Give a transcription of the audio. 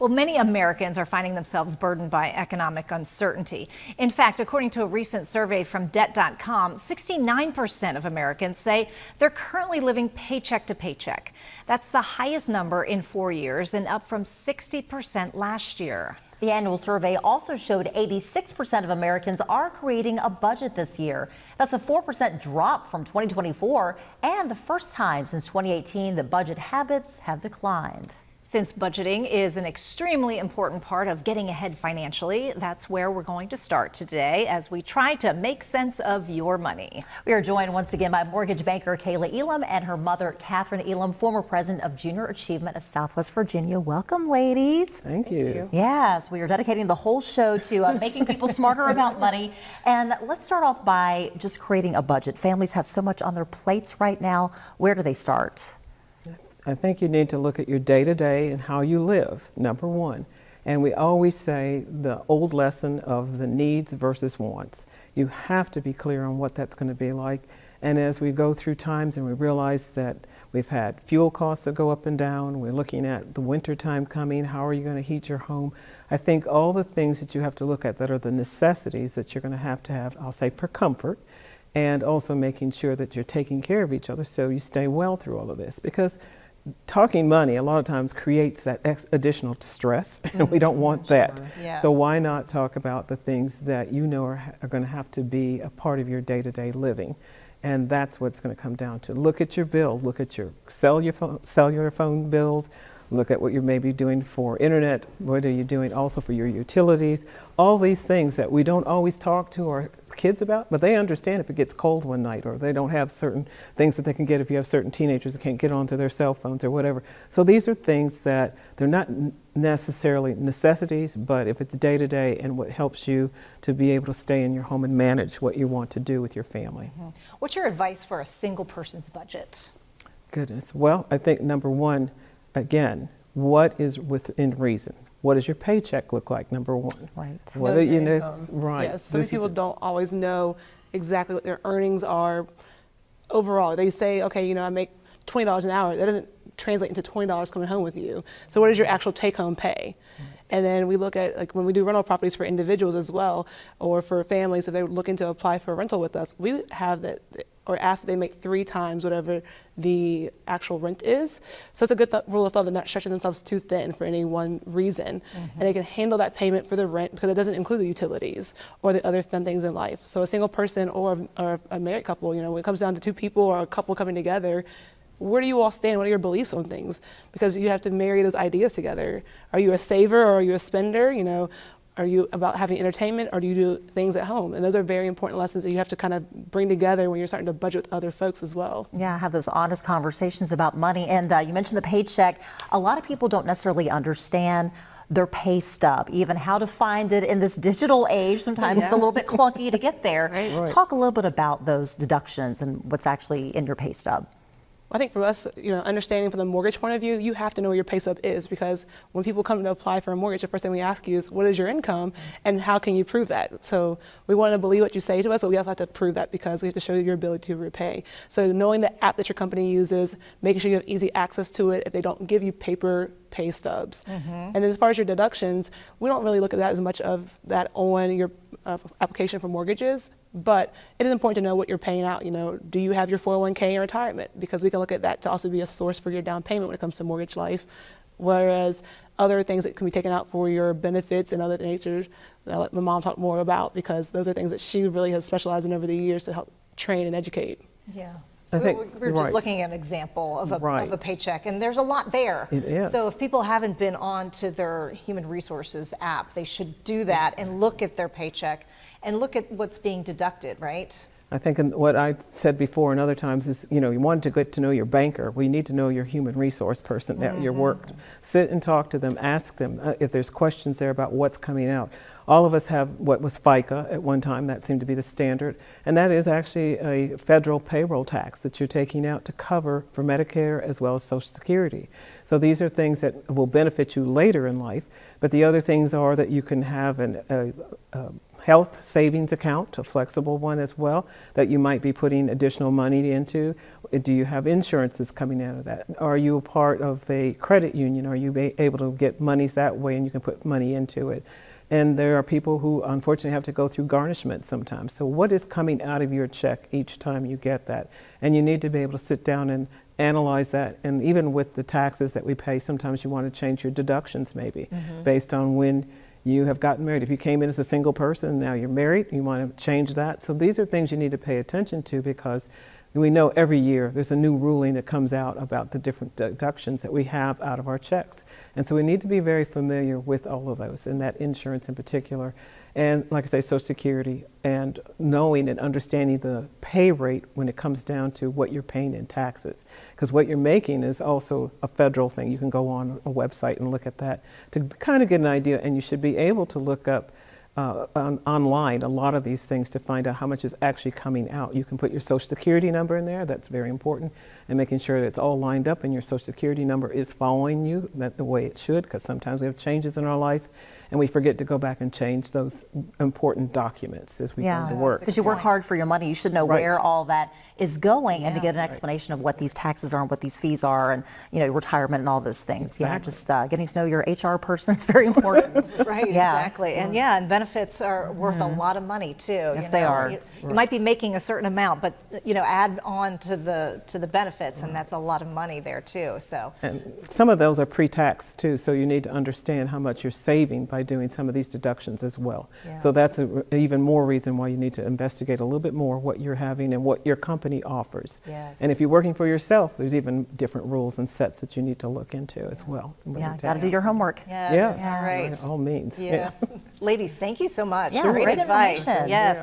Well, many Americans are finding themselves burdened by economic uncertainty. In fact, according to a recent survey from Debt.com, 69% of Americans say they're currently living paycheck to paycheck. That's the highest number in 4 years and up from 60% last year. The annual survey also showed 86% of Americans are creating a budget this year. That's a 4% drop from 2024 and the first time since 2018 that budget habits have declined. Since budgeting is an extremely important part of getting ahead financially, that's where we're going to start today as we try to make sense of your money. We are joined once again by mortgage banker Kayla Elam and her mother, Catherine Elam, former president of Junior Achievement of Southwest Virginia. Welcome, ladies. Thank you. Yes, we are dedicating the whole show to making people smarter about money. And let's start off by just creating a budget. Families have so much on their plates right now. Where do they start? I think you need to look at your day-to-day and how you live, number one. And we always say the old lesson of the needs versus wants. You have to be clear on what that's going to be like. And as we go through times and we realize that we've had fuel costs that go up and down, we're looking at the winter time coming, how are you going to heat your home? I think all the things that you have to look at that are the necessities that you're going to have, I'll say, for comfort, and also making sure that you're taking care of each other so you stay well through all of this. Because talking money a lot of times creates that additional stress, and we don't want that. Sure. Yeah. So why not talk about the things that you know are going to have to be a part of your day-to-day living? And that's what it's going to come down to. Look at your bills. Look at your cellular phone bills. Look at what you're maybe doing for internet. What are you doing also for your utilities? All these things that we don't always talk to our kids about, but they understand if it gets cold one night, or they don't have certain things that they can get if you have certain teenagers that can't get onto their cell phones or whatever. So these are things that they're not necessarily necessities, but if it's day to day and what helps you to be able to stay in your home and manage what you want to do with your family. Mm-hmm. What's your advice for a single person's budget? Goodness. Well, I think number one, again, what is within reason? What does your paycheck look like, number one? Right. What do you know? Right. Yes, some people don't always know exactly what their earnings are overall. They say, okay, you know, I make $20 an hour. That doesn't translate into $20 coming home with you. So what is your actual take-home pay? And then we look at, like, when we do rental properties for individuals as well, or for families, if they're looking to apply for a rental with us, we have that, or ask that they make 3 times whatever the actual rent is. So it's a good rule of thumb. They're not stretching themselves too thin for any one reason. And they can handle that payment for the rent because it doesn't include the utilities or the other fun things in life. So a single person or a married couple, you know, when it comes down to 2 people or a couple coming together, where do you all stand? What are your beliefs on things? Because you have to marry those ideas together. Are you a saver or are you a spender? You know, are you about having entertainment, or do you do things at home? And those are very important lessons that you have to kind of bring together when you're starting to budget with other folks as well. Yeah, have those honest conversations about money. And you mentioned the paycheck. A lot of people don't necessarily understand their pay stub, even how to find it in this digital age. Sometimes it's a little bit clunky to get there. Right. Talk a little bit about those deductions and what's actually in your pay stub. I think for us, you know, understanding from the mortgage point of view, you have to know what your pay stub is, because when people come to apply for a mortgage, the first thing we ask you is, what is your income and how can you prove that? So we want to believe what you say to us, but we also have to prove that because we have to show you your ability to repay. So knowing the app that your company uses, making sure you have easy access to it if they don't give you paper pay stubs. And then as far as your deductions, we don't really look at that as much of that on your application for mortgages. But it is important to know what you're paying out. You know, do you have your 401k in retirement? Because we can look at that to also be a source for your down payment when it comes to mortgage life. Whereas other things that can be taken out for your benefits and other natures, I'll let my mom talk more about, because those are things that she really has specialized in over the years to help train and educate. Yeah. I think We're just right. looking at an example of Right. a paycheck, and there's a lot there. It is. So if people haven't been on to their human resources app, they should do that and look at their paycheck and look at what's being deducted, right? I think what I said before and other times is, you know, you want to get to know your banker. We need to know your human resource person at your work. Sit and talk to them, ask them if there's questions there about what's coming out. All of us have what was FICA at one time. That seemed to be the standard. And that is actually a federal payroll tax that you're taking out to cover for Medicare as well as Social Security. So these are things that will benefit you later in life. But the other things are that you can have health savings account, a flexible one as well, that you might be putting additional money into. Do you have insurances coming out of that? Are you a part of a credit union? Are you able to get monies that way and you can put money into it? And there are people who unfortunately have to go through garnishment sometimes. So what is coming out of your check each time you get that? And you need to be able to sit down and analyze that. And even with the taxes that we pay, sometimes you want to change your deductions maybe based on when you have gotten married. If you came in as a single person, now you're married, you want to change that. So these are things you need to pay attention to, because we know every year there's a new ruling that comes out about the different deductions that we have out of our checks. And so we need to be very familiar with all of those, and that insurance in particular. And like I say, Social Security, and knowing and understanding the pay rate when it comes down to what you're paying in taxes. Because what you're making is also a federal thing. You can go on a website and look at that to kind of get an idea, and you should be able to look up online a lot of these things to find out how much is actually coming out. You can put your Social Security number in there. That's very important, and making sure that it's all lined up and your Social Security number is following you the way it should, because sometimes we have changes in our life and we forget to go back and change those important documents as we go to work. Because you work hard for your money, you should know Right. where all that is going, and to get an explanation of what these taxes are and what these fees are, and retirement and all those things. Yeah, just getting to know your HR person is very important. Right, exactly. And and benefits are worth a lot of money too. Yes, they are. You might be making a certain amount, but add on to the benefits, and that's a lot of money there too. So And some of those are pre-tax too, so you need to understand how much you're saving by doing some of these deductions as well. Yeah. So that's even more reason why you need to investigate a little bit more what you're having and what your company offers. Yes. And if you're working for yourself, there's even different rules and sets that you need to look into as well. Yeah, got to do your homework. yes, Yes, all right. by all means. Yes. Ladies, thank you so much. Yeah, Great great advice. information. Yes.